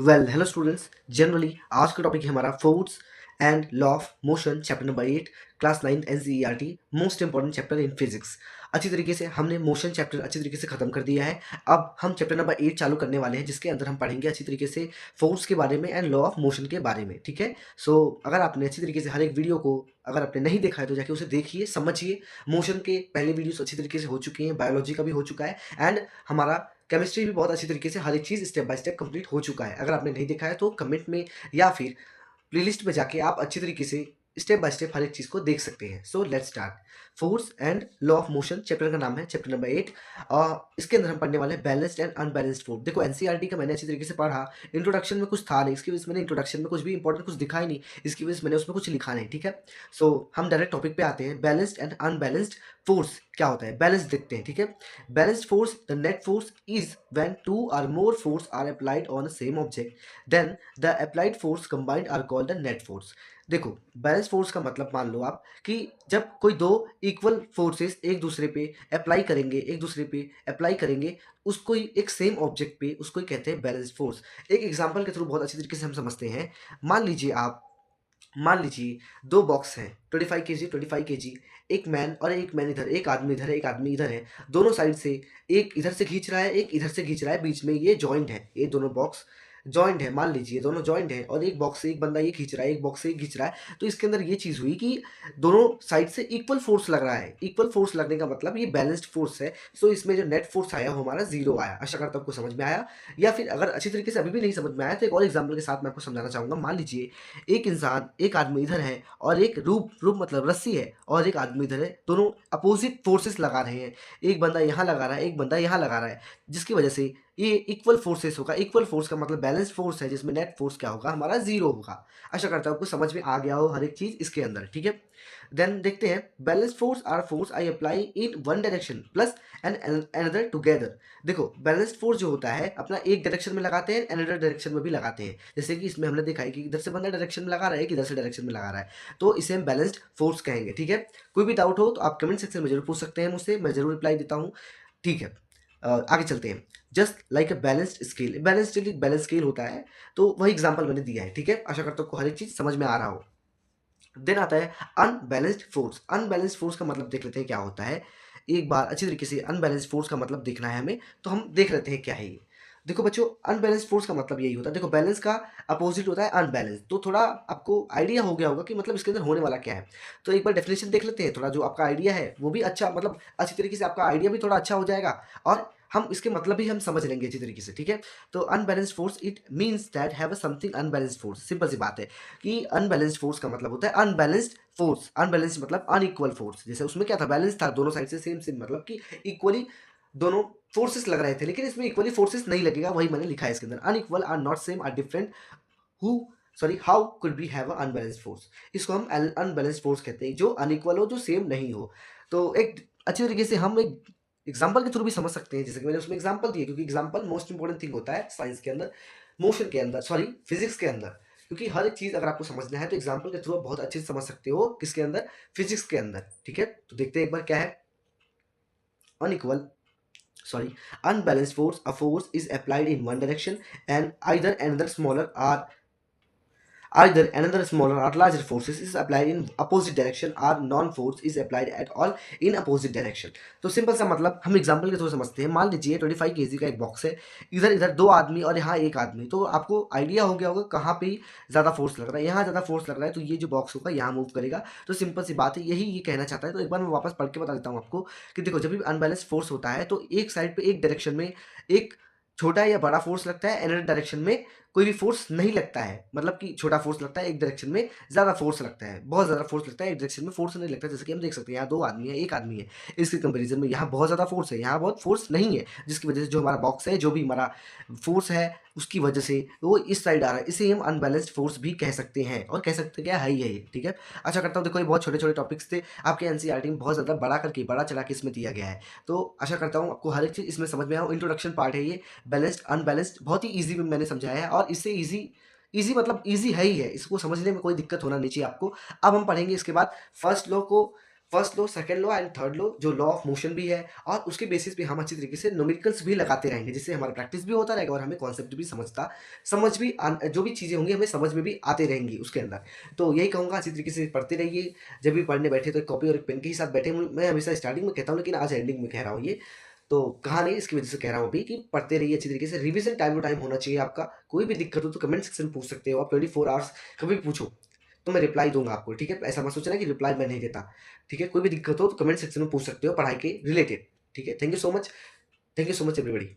Hello students. Generally आज का topic है हमारा force and law of motion, chapter number 8, class 9 NCERT, most important chapter in physics. अच्छी तरीके से हमने मोशन चैप्टर अच्छी तरीके से खत्म कर दिया है। अब हम चैप्टर नंबर 8 चालू करने वाले हैं, जिसके अंदर हम पढ़ेंगे अच्छी तरीके से फोर्स के बारे में एंड लॉ ऑफ मोशन के बारे में। ठीक है। सो अगर आपने अच्छी तरीके से हर एक वीडियो को अगर आपने नहीं देखा है तो जाके उसे देखिए, समझिए। मोशन के पहले वीडियोस अच्छी तरीके से हो चुके हैं, बायोलॉजी का भी हो चुका है एंड हमारा केमिस्ट्री भी बहुत अच्छी तरीके से हर एक चीज़ स्टेप बाय स्टेप कंप्लीट हो चुका है। अगर आपने नहीं देखा है तो कमेंट में या फिर प्लेलिस्ट में जाके आप अच्छी तरीके से स्टेप बाय स्टेप हर एक चीज़ को देख सकते हैं। So let's start. Force and law of motion chapter का नाम है चैप्टर नंबर 8। इसके अंदर हम पढ़ने वाले हैं बैलेंस्ड एंड अनबैलेंस्ड फोर्स। देखो एनसीईआरटी का मैंने अच्छी तरीके से पढ़ा। इंट्रोडक्शन में कुछ था नहीं, इसकी वजह से मैंने इंट्रोडक्शन में कुछ भी इंपॉर्टेंट कुछ दिखा ही नहीं, इसकी वजह से मैंने उसमें कुछ लिखा नहीं। ठीक है। सो हम डायरेक्ट टॉपिक पे आते हैं। बैलेंस्ड एंड अनबैलेंस्ड फोर्स क्या होता है, बैलेंस देखते हैं। ठीक है। Balanced force the net force is when two or more force are applied on the same object, then the applied force combined are called the net force. देखो balance force का मतलब मान लो आप कि जब कोई दो इक्वल फोर्सेस एक दूसरे पे अप्लाई करेंगे उसको ही एक सेम ऑब्जेक्ट पे, उसको ही कहते हैं बैलेंस फोर्स। एक एग्जांपल के थ्रू बहुत अच्छी तरीके से हम समझते हैं। मान लीजिए आप मान लीजिए दो बॉक्स हैं 25 केजी 25 केजी। एक मैन और एक मैन इधर, एक आदमी इधर है एक आदमी इधर है। दोनों साइड से एक इधर से खींच रहा है एक इधर से खींच रहा है, बीच में ये जॉइंट है, ये दोनों बॉक्स जॉइंट है। मान लीजिए दोनों जॉइंट है और एक बॉक्स से एक बंदा ये खींच रहा है, एक बॉक्स से ये खींच रहा है। तो इसके अंदर ये चीज़ हुई कि दोनों साइड से इक्वल फोर्स लग रहा है। इक्वल फोर्स लगने का मतलब ये बैलेंस्ड फोर्स है। सो इसमें जो नेट फोर्स आया वो हमारा जीरो आया। आशा करता हूँ आपको समझ में आया। या फिर अगर अच्छी तरीके से अभी भी नहीं समझ में आया तो एक और एग्जाम्पल के साथ मैं आपको समझाना चाहूँगा। मान लीजिए एक आदमी इधर है और एक रूप रूप मतलब रस्सी है और एक आदमी इधर है। दोनों अपोजिट फोर्सेस लगा रहे हैं। एक बंदा यहाँ लगा रहा है, एक बंदा यहाँ लगा रहा है, जिसकी वजह से ये इक्वल फोर्सेस होगा। इक्वल फोर्स का मतलब बैलेंस फोर्स है, जिसमें नेट फोर्स क्या होगा, हमारा जीरो होगा। आशा करता हूँ आपको समझ में आ गया हो हर एक चीज इसके अंदर। ठीक है। देन देखते हैं balance force are force I apply in one direction plus and another together. देखो बैलेंस्ड फोर्स जो होता है अपना एक डायरेक्शन में लगाते हैं, अनदर डायरेक्शन में भी लगाते हैं। जैसे कि इसमें हमने देखा है कि इधर से बंदा डायरेक्शन में लगा रहा है, एक इधर से डायरेक्शन में लगा रहा है, तो इसे हम बैलेंस्ड फोर्स कहेंगे। ठीक है। कोई भी डाउट हो तो आप कमेंट सेक्शन में जरूर पूछ सकते हैं मुझसे, मैं जरूर रिप्लाई देता हूँ। ठीक है। आगे चलते हैं। Just like a balanced scale, balance scale होता है, तो वही एग्जांपल मैंने दिया है। ठीक है। आशा करता हूँ आपको हर एक चीज समझ में आ रहा हो। देन आता है अनबैलेंस्ड फोर्स। अनबैलेंस्ड फोर्स का मतलब देख लेते हैं क्या होता है। एक बार अच्छी तरीके से अनबैलेंस्ड फोर्स का मतलब देखना है हमें, तो हम देख लेते हैं क्या है ये। देखो बच्चों, अनबैलेंस्ड फोर्स का मतलब यही होता है। देखो बैलेंस का अपोजिट होता है अनबैलेंस, तो थोड़ा आपको आइडिया हो गया होगा कि मतलब इसके अंदर होने वाला क्या है। तो एक बार डेफिनेशन देख लेते हैं, थोड़ा जो आपका आइडिया है वो भी अच्छा, मतलब अच्छी तरीके से आपका आइडिया भी थोड़ा अच्छा हो जाएगा और हम इसके मतलब भी हम समझ लेंगे अच्छी तरीके से। ठीक है। तो unbalanced force it means that have a something unbalanced force. Simple सी बात है कि अनबैलेंस्ड फोर्स का मतलब होता है अनबैलेंस्ड फोर्स। अनबैलेंस्ड मतलब अनइक्वल फोर्स। जैसे उसमें क्या था, बैलेंस था, दोनों साइड से सेम सेम, मतलब कि इक्वली दोनों फोर्सेस लग रहे थे, लेकिन इसमें इक्वली फोर्सेस नहीं लगेगा, वही मैंने लिखा है इसके अंदर। Unequal are not same are different who sorry how could be have a unbalanced force. इसको हम अनबैलेंस्ड फोर्स कहते हैं, जो अनइक्वल हो, जो सेम नहीं हो। तो एक अच्छी तरीके से हम एक एग्जाम्पल के थ्रू भी समझ सकते हैं, जैसे कि मैंने उसमें एग्जाम्पल दिए, क्योंकि एग्जाम्पल मोस्ट इंपॉर्टेंट थिंग होता है साइंस के अंदर, मोशन के अंदर, सॉरी फिजिक्स के अंदर। क्योंकि हर एक चीज अगर आपको समझना है तो एग्जाम्पल के थ्रू आप बहुत अच्छे से समझ सकते हो, किसके अंदर, फिजिक्स के अंदर। ठीक है। तो देखते हैं एक बार क्या है। Unequal sorry unbalanced force, a force is applied in one direction and either another smaller or larger forces is applied in opposite direction or non-force is applied at all in opposite direction। तो simple सा मतलब हम example के through समझते हैं। मान लीजिए 25 KG का एक बॉक्स है, इधर इधर दो आदमी और यहाँ एक आदमी, तो आपको आइडिया हो गया होगा कहाँ पे ज़्यादा फोर्स लग रहा है। यहाँ ज़्यादा फोर्स लग रहा है तो ये जो बॉक्स होगा यहाँ मूव करेगा। तो सिंपल सी बात है, यही ये कहना चाहता है। तो एक बार मैं वापस पढ़ के बता देता हूँ आपको कि देखो, जब भी अनबैलेंस फोर्स होता है तो एक साइड पे एक डायरेक्शन में एक छोटा या बड़ा फोर्स लगता है, अनदर डायरेक्शन में कोई भी फोर्स नहीं लगता है। मतलब कि छोटा फोर्स लगता है एक डायरेक्शन में, ज़्यादा फोर्स लगता है, बहुत ज़्यादा फोर्स लगता है एक डायरेक्शन में फोर्स नहीं लगता है। जैसे कि हम देख सकते हैं यहाँ दो आदमी है, एक आदमी है, इसके कंपैरिजन में यहाँ बहुत ज़्यादा फोर्स है, यहाँ बहुत फोर्स नहीं है, जिसकी वजह से जो हमारा बॉक्स है, जो भी हमारा फोर्स है, उसकी वजह से वो इस साइड आ रहा है। इसे हम अनबैलेंस्ड फोर्स भी कह सकते हैं, और कह सकते क्या है ही है ये। ठीक है। अच्छा करता हूँ, देखो ये बहुत छोटे छोटे टॉपिक्स थे, आपके एनसीईआरटी में बहुत ज़्यादा बड़ा चला के इसमें दिया गया है। तो आशा करता हूँ आपको हर एक चीज़ इसमें समझ में आया। इंट्रोडक्शन पार्ट है ये। बैलेंस्ड अनबैलेंस्ड बहुत ही ईजी में मैंने समझाया है, और इससे ईजी ईजी मतलब ईजी है ही है, इसको समझने में कोई दिक्कत होना नहीं चाहिए आपको। अब हम पढ़ेंगे इसके बाद फर्स्ट लॉ को, first law, second law and third law, जो लॉ ऑफ मोशन भी है, और उसके बेसिस पे हम अच्छी तरीके से न्यूमेरिकल्स भी लगाते रहेंगे, जिससे हमारा प्रैक्टिस भी होता रहेगा और हमें कॉन्सेप्ट भी समझ भी जो भी चीज़ें होंगी हमें समझ में भी आते रहेंगी उसके अंदर। तो यही कहूँगा, अच्छी तरीके से पढ़ते रहिए, जब भी पढ़ने बैठे तो एक कॉपी और एक पेन के ही साथ बैठे। मैं हमेशा स्टार्टिंग में कहता हूँ, लेकिन आज एंडिंग में कह रहा हूँ ये, तो कहा नहीं, इसकी वजह से कह रहा हूँ अभी कि पढ़ते रहिए अच्छी तरीके से, रिवीजन टाइम टू टाइम होना चाहिए आपका। कोई भी दिक्कत हो तो कमेंट सेक्शन में पूछ सकते हो आप, 24 आवर्स कभी भी पूछो, तो मैं रिप्लाई दूँगा आपको, ठीक है? ऐसा मत सोचना कि रिप्लाई मैं नहीं देता, ठीक है? कोई भी दिक्कत हो तो कमेंट सेक्शन में पूछ सकते हो पढ़ाई के रिलेटेड, ठीक है? Thank you so much everybody.